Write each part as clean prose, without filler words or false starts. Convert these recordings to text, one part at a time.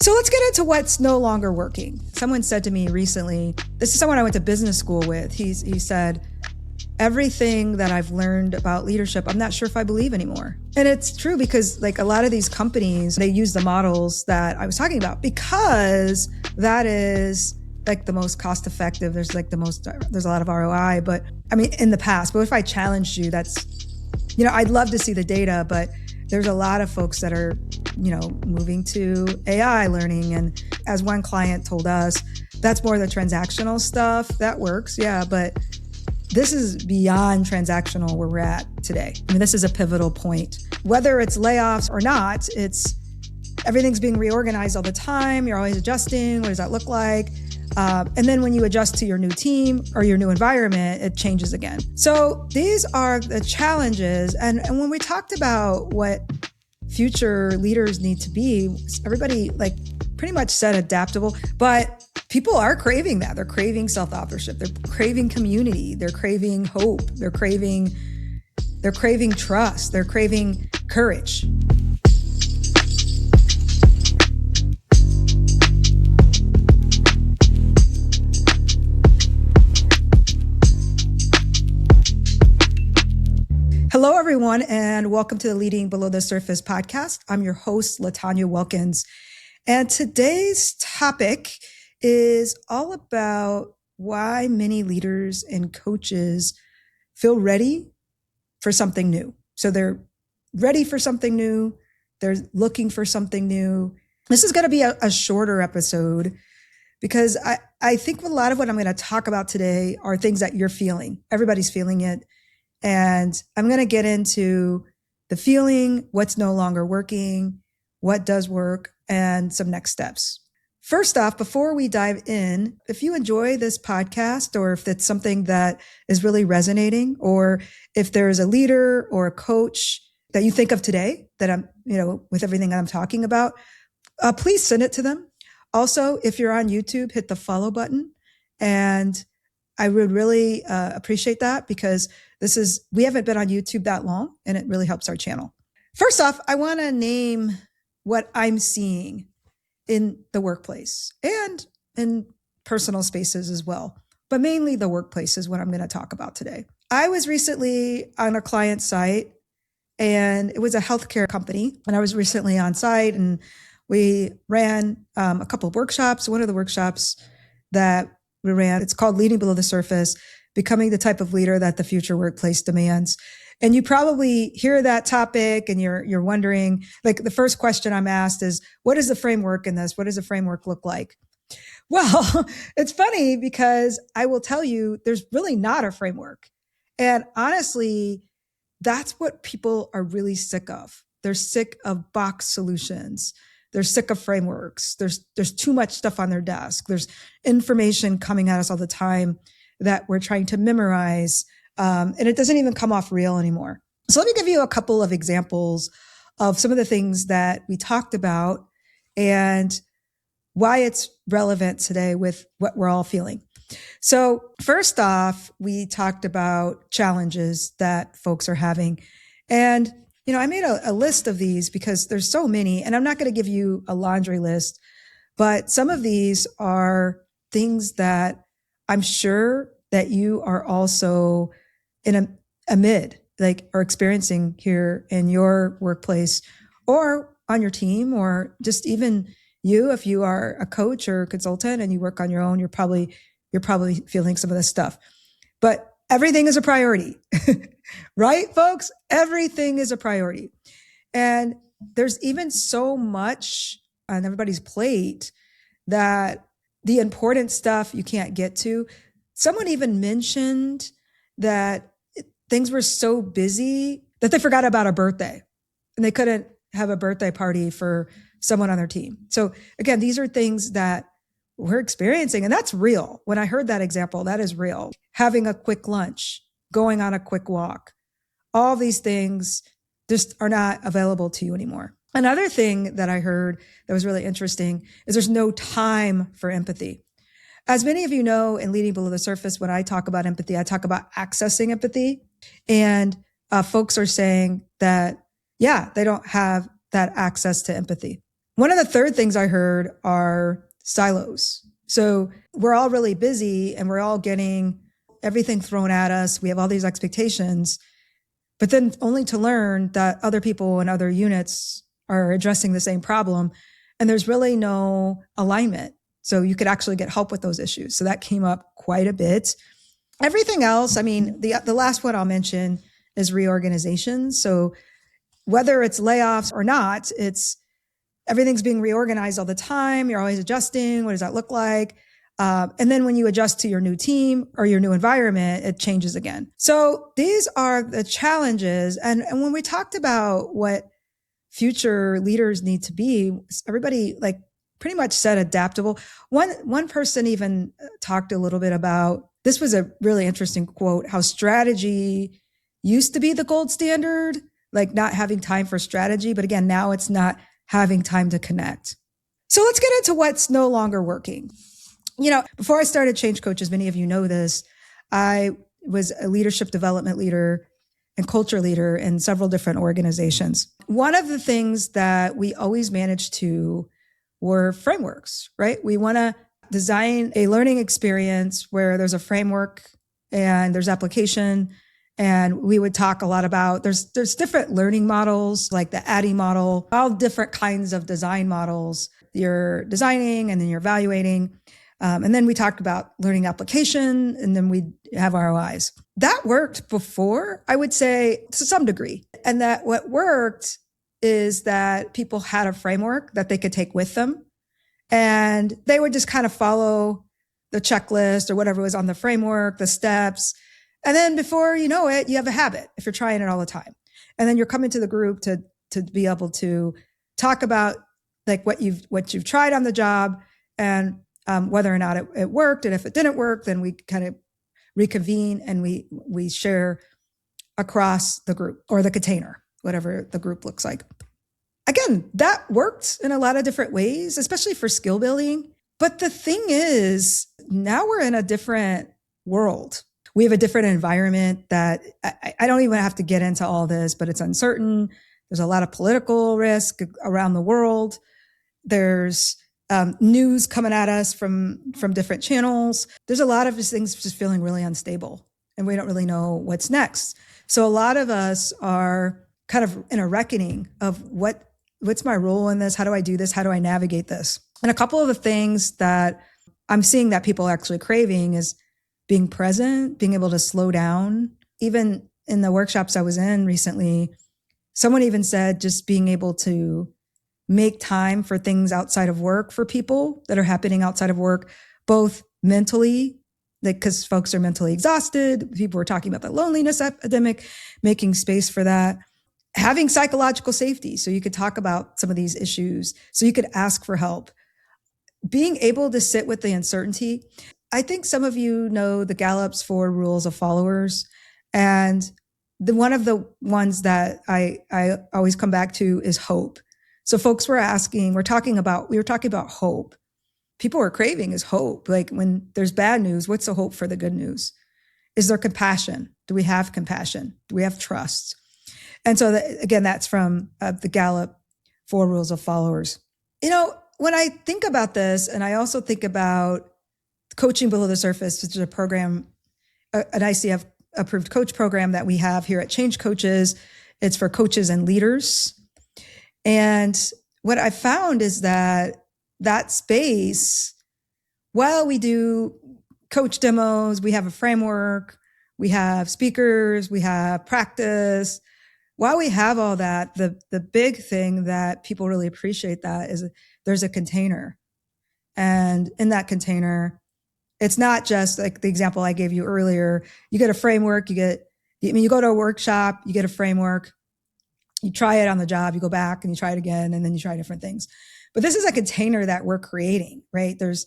So let's get into what's no longer working. Someone said to me recently, this is someone I went to business school with. He said, everything that I've learned about leadership, I'm not sure if I believe anymore. And it's true because like a lot of these companies, they use the models that I was talking about because that is like the most cost effective. There's a lot of ROI, but I mean, in the past, but if I challenged you, I'd love to see the data, but there's a lot of folks that are, moving to AI learning. And as one client told us, that's more the transactional stuff. That works, yeah, but this is beyond transactional where we're at today. I mean, this is a pivotal point. Whether it's layoffs or not, everything's being reorganized all the time. You're always adjusting. What does that look like? And then when you adjust to your new team or your new environment, it changes again. So these are the challenges. And when we talked about what future leaders need to be, everybody pretty much said adaptable, but people are craving that. They're craving self-authorship. They're craving community. They're craving hope. They're craving trust. They're craving courage. Hello, everyone, and welcome to the Leading Below the Surface podcast. I'm your host, LaTonya Wilkins. And today's topic is all about why many leaders and coaches feel ready for something new. So they're ready for something new. They're looking for something new. This is going to be a shorter episode because I think a lot of what I'm going to talk about today are things that you're feeling. Everybody's feeling it. And I'm going to get into the feeling, what's no longer working, what does work, and some next steps. First off, before we dive in, if you enjoy this podcast or if it's something that is really resonating, or if there's a leader or a coach that you think of today that I'm, with everything I'm talking about, please send it to them. Also, if you're on YouTube, hit the follow button. And I would really appreciate that because we haven't been on YouTube that long and it really helps our channel. First off, I want to name what I'm seeing in the workplace and in personal spaces as well, but mainly the workplace is what I'm going to talk about today. I was recently on a client site and it was a healthcare company, and I was recently on site and we ran a couple of workshops. One of the workshops that we ran, it's called Leading Below the Surface, Becoming the Type of Leader That the Future Workplace Demands. And you probably hear that topic and you're wondering, like the first question I'm asked is, what is the framework in this? What does the framework look like? Well, it's funny because I will tell you, there's really not a framework. And honestly, that's what people are really sick of. They're sick of box solutions. They're sick of frameworks. There's too much stuff on their desk. There's information coming at us all the time that we're trying to memorize. And it doesn't even come off real anymore. So let me give you a couple of examples of some of the things that we talked about and why it's relevant today with what we're all feeling. So first off, we talked about challenges that folks are having. And, I made a list of these because there's so many, and I'm not going to give you a laundry list, but some of these are things that I'm sure that you are also amid, are experiencing here in your workplace or on your team, or just even you, if you are a coach or a consultant and you work on your own, you're probably feeling some of this stuff. But everything is a priority, right, folks? Everything is a priority. And there's even so much on everybody's plate that the important stuff you can't get to. Someone even mentioned that things were so busy that they forgot about a birthday and they couldn't have a birthday party for someone on their team. So again, these are things that we're experiencing, and that's real. When I heard that example, that is real. Having a quick lunch, going on a quick walk, all these things just are not available to you anymore. Another thing that I heard that was really interesting is there's no time for empathy. As many of you know, in Leading Below the Surface, when I talk about empathy, I talk about accessing empathy. And folks are saying that, they don't have that access to empathy. One of the third things I heard are silos. So we're all really busy and we're all getting everything thrown at us. We have all these expectations, but then only to learn that other people and other units are addressing the same problem. And there's really no alignment. So you could actually get help with those issues. So that came up quite a bit. Everything else, I mean, the last one I'll mention is reorganization. So whether it's layoffs or not, it's everything's being reorganized all the time. You're always adjusting. What does that look like? And then when you adjust to your new team or your new environment, it changes again. So these are the challenges. And when we talked about what future leaders need to be, everybody like pretty much said adaptable. One person even talked a little bit about, this was a really interesting quote, how strategy used to be the gold standard, like not having time for strategy. But again, now it's not having time to connect. So let's get into what's no longer working. You know, before I started Change Coaches, many of you know this, I was a leadership development leader and culture leader in several different organizations. One of the things that we always managed to were frameworks, right? We want to design a learning experience where there's a framework and there's application. And we would talk a lot about, there's different learning models, like the ADDIE model, all different kinds of design models. You're designing and then you're evaluating. And then we talked about learning application, and then we have ROIs. That worked before, I would say, to some degree. And that what worked is that people had a framework that they could take with them. And they would just kind of follow the checklist or whatever was on the framework, the steps. And then before you know it, you have a habit if you're trying it all the time. And then you're coming to the group to be able to talk about like what you've tried on the job and whether or not it worked. And if it didn't work, then we kind of reconvene and we share across the group or the container, whatever the group looks like. Again, that worked in a lot of different ways, especially for skill building. But the thing is, now we're in a different world. We have a different environment that I don't even have to get into all this, but it's uncertain. There's a lot of political risk around the world. There's news coming at us from different channels. There's a lot of these things just feeling really unstable, and we don't really know what's next. So a lot of us are kind of in a reckoning of what's my role in this? How do I do this? How do I navigate this? And a couple of the things that I'm seeing that people are actually craving is being present, being able to slow down. Even in the workshops I was in recently, someone even said just being able to make time for things outside of work for people that are happening outside of work, both mentally, like because folks are mentally exhausted. People were talking about the loneliness epidemic, making space for that. Having psychological safety, so you could talk about some of these issues, so you could ask for help. Being able to sit with the uncertainty. I think some of you know the Gallup's 4 rules of followers. And one of the ones that I always come back to is hope. So folks were talking about hope. People are craving is hope. Like when there's bad news, what's the hope for the good news? Is there compassion? Do we have compassion? Do we have trust? And so again, that's from the Gallup 4 rules of followers. You know, when I think about this, and I also think about Coaching Below the Surface, which is a program, an ICF approved coach program that we have here at Change Coaches. It's for coaches and leaders. And what I found is that space, while we do coach demos, we have a framework, we have speakers, we have practice. While we have all that, the big thing that people really appreciate that is there's a container. And in that container, it's not just like the example I gave you earlier. You get a framework, you go to a workshop, you get a framework, you try it on the job, you go back and you try it again, and then you try different things. But this is a container that we're creating, right? There's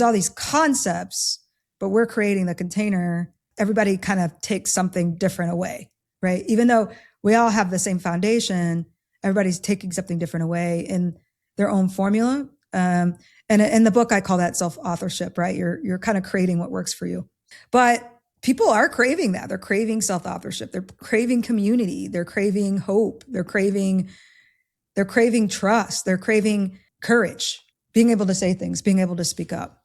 all these concepts, but we're creating the container. Everybody kind of takes something different away, right? Even though we all have the same foundation, everybody's taking something different away in their own formula. And in the book, I call that self-authorship, right? You're kind of creating what works for you. But people are craving that. They're craving self-authorship. They're craving community. They're craving hope. They're craving trust. They're craving courage, being able to say things, being able to speak up.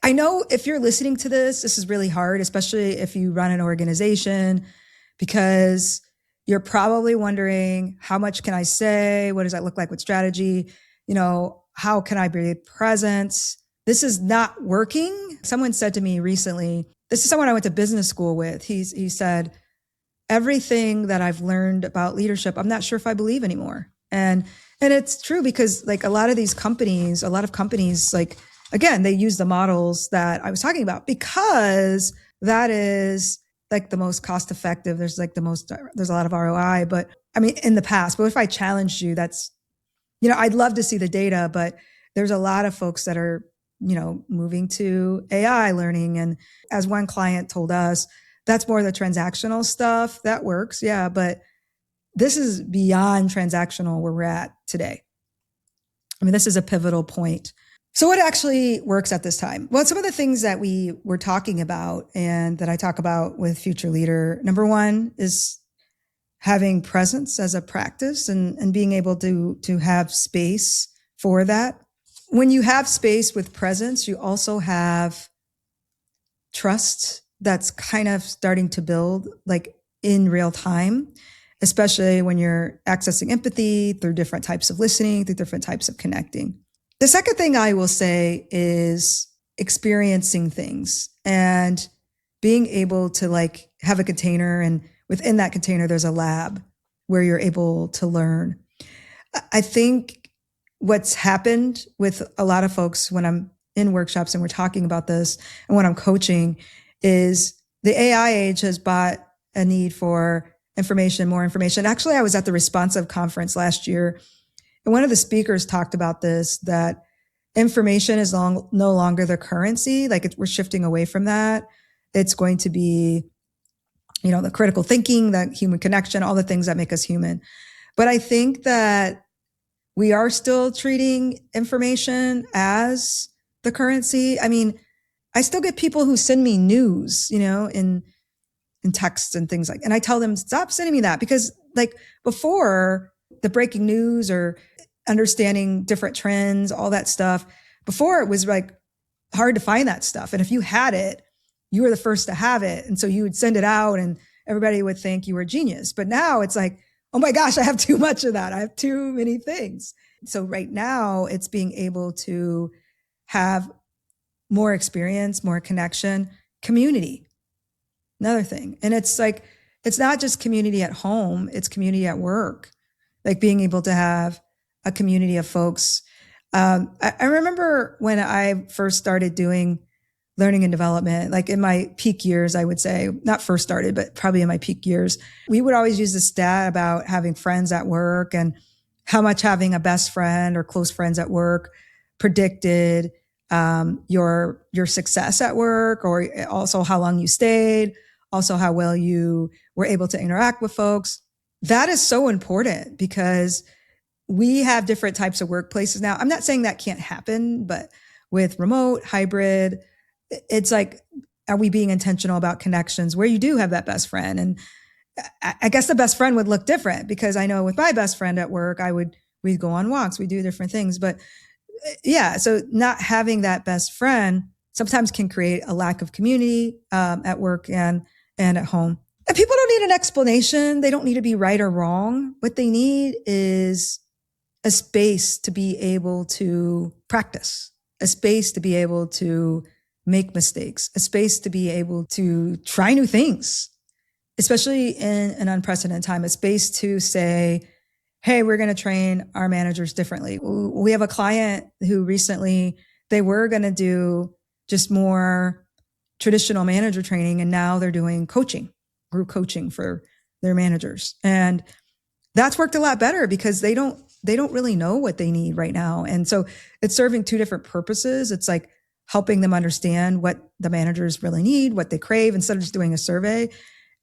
I know if you're listening to this, this is really hard, especially if you run an organization, because you're probably wondering, how much can I say? What does that look like with strategy? How can I be present? This is not working. Someone said to me recently, this is someone I went to business school with. He said, everything that I've learned about leadership, I'm not sure if I believe anymore. And it's true, because like a lot of companies, like, again, they use the models that I was talking about because that is like the most cost effective. There's a lot of ROI, but I mean, in the past, but if I challenged you, that's, I'd love to see the data, but there's a lot of folks that are, moving to AI learning. And as one client told us, that's more the transactional stuff that works. Yeah. But this is beyond transactional where we're at today. I mean, this is a pivotal point. So what actually works at this time? Well, some of the things that we were talking about and that I talk about with Future Leader, number one is having presence as a practice and being able to have space for that. When you have space with presence, you also have trust that's kind of starting to build like in real time, especially when you're accessing empathy through different types of listening, through different types of connecting. The second thing I will say is experiencing things and being able to like have a container, and within that container, there's a lab where you're able to learn. I think what's happened with a lot of folks when I'm in workshops and we're talking about this and when I'm coaching is the AI age has brought a need for information, more information. Actually, I was at the Responsive conference last year, and one of the speakers talked about this, that information is no longer the currency. Like we're shifting away from that. It's going to be, the critical thinking, that human connection, all the things that make us human. But I think that we are still treating information as the currency. I mean, I still get people who send me news, in texts and things like, and I tell them, stop sending me that, because like before, the breaking news or understanding different trends, all that stuff, before it was like hard to find that stuff. And if you had it, you were the first to have it. And so you would send it out and everybody would think you were a genius. But now it's like, oh my gosh, I have too much of that. I have too many things. So right now it's being able to have more experience, more connection, community, another thing. And it's like, it's not just community at home, it's community at work, like being able to have a community of folks. I remember when I first started doing learning and development, like in my peak years, I would say, not first started, but probably in my peak years, we would always use the stat about having friends at work and how much having a best friend or close friends at work predicted your success at work, or also how long you stayed, also how well you were able to interact with folks. That is so important because we have different types of workplaces now. I'm not saying that can't happen, but with remote, hybrid, it's like, are we being intentional about connections where you do have that best friend? And I guess the best friend would look different, because I know with my best friend at work, we'd go on walks, we do different things. But yeah, so not having that best friend sometimes can create a lack of community at work and at home. And people don't need an explanation. They don't need to be right or wrong. What they need is a space to be able to practice, a space to be able to make mistakes, a space to be able to try new things, especially in an unprecedented time, a space to say, hey, we're going to train our managers differently. We have a client who recently, they were going to do just more traditional manager training, and now they're doing coaching, group coaching for their managers. And that's worked a lot better because they don't really know what they need right now. And so it's serving two different purposes. It's like helping them understand what the managers really need, what they crave, instead of just doing a survey.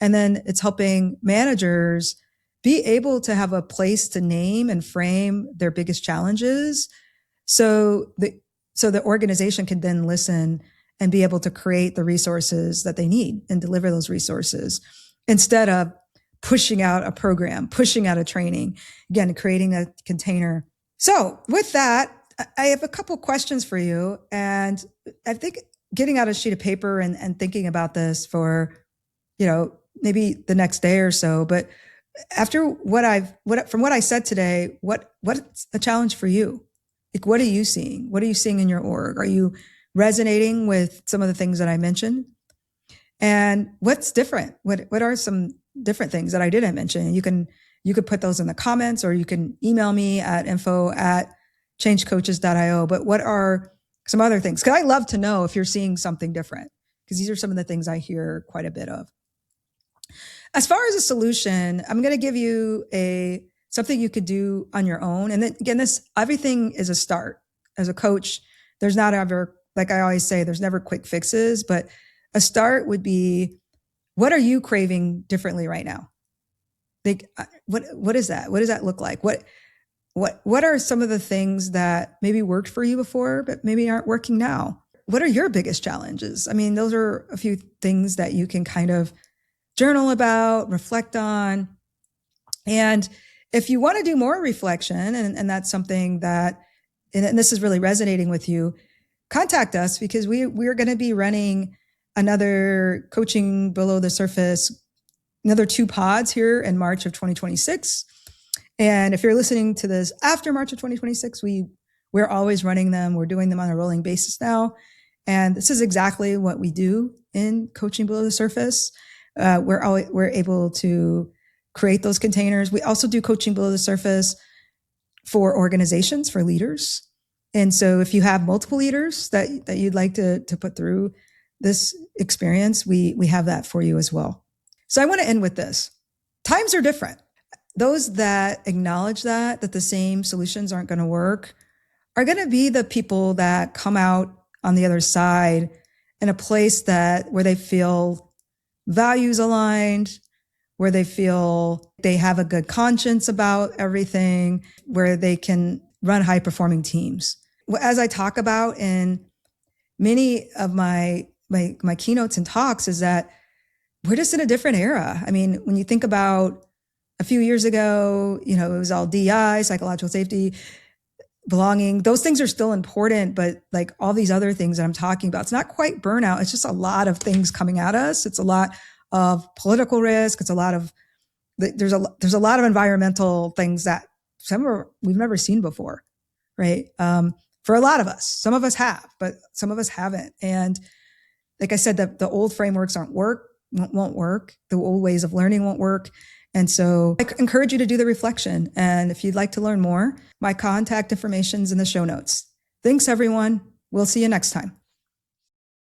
And then it's helping managers be able to have a place to name and frame their biggest challenges. So the organization can then listen and be able to create the resources that they need and deliver those resources, instead of pushing out a program, pushing out a training, again, creating a container. So with that, I have a couple questions for you. And I think getting out a sheet of paper and thinking about this for, maybe the next day or so. But after from what I said today, what's a challenge for you? Like, what are you seeing? What are you seeing in your org? Are you resonating with some of the things that I mentioned? And what's different? What are some different things that I didn't mention? You could put those in the comments, or you can email me at info@changecoaches.io. But what are some other things? Because I love to know if you're seeing something different, because these are some of the things I hear quite a bit of. As far as a solution, I'm going to give you something you could do on your own. And then again, everything is a start. As a coach, there's not ever, like I always say, there's never quick fixes, but a start would be, what are you craving differently right now? Like, what is that? What does that look like? What are some of the things that maybe worked for you before, but maybe aren't working now? What are your biggest challenges? I mean, those are a few things that you can kind of journal about, reflect on. And if you want to do more reflection, and that's something that, and this is really resonating with you, contact us, because we're going to be running another Coaching Below the Surface, another 2 pods here in March of 2026. And if you're listening to this after March of 2026, we're always running them. We're doing them on a rolling basis now. And this is exactly what we do in Coaching Below the Surface. We're able to create those containers. We also do Coaching Below the Surface for organizations, for leaders. And so if you have multiple leaders that you'd like to put through this experience, we have that for you as well. So I want to end with this. Times are different. Those that acknowledge that the same solutions aren't going to work are going to be the people that come out on the other side in a place where they feel values aligned, where they feel they have a good conscience about everything, where they can run high performing teams. As I talk about in many of my keynotes and talks, is that we're just in a different era. I mean, when you think about a few years ago, it was all DI, psychological safety, belonging. Those things are still important, but like all these other things that I'm talking about, it's not quite burnout. It's just a lot of things coming at us. It's a lot of political risk. It's a lot of, there's a lot of environmental things that we've never seen before, right? For a lot of us, some of us have, but some of us haven't. And like I said, the old frameworks won't work. The old ways of learning won't work. And so I encourage you to do the reflection. And if you'd like to learn more, my contact information is in the show notes. Thanks, everyone. We'll see you next time.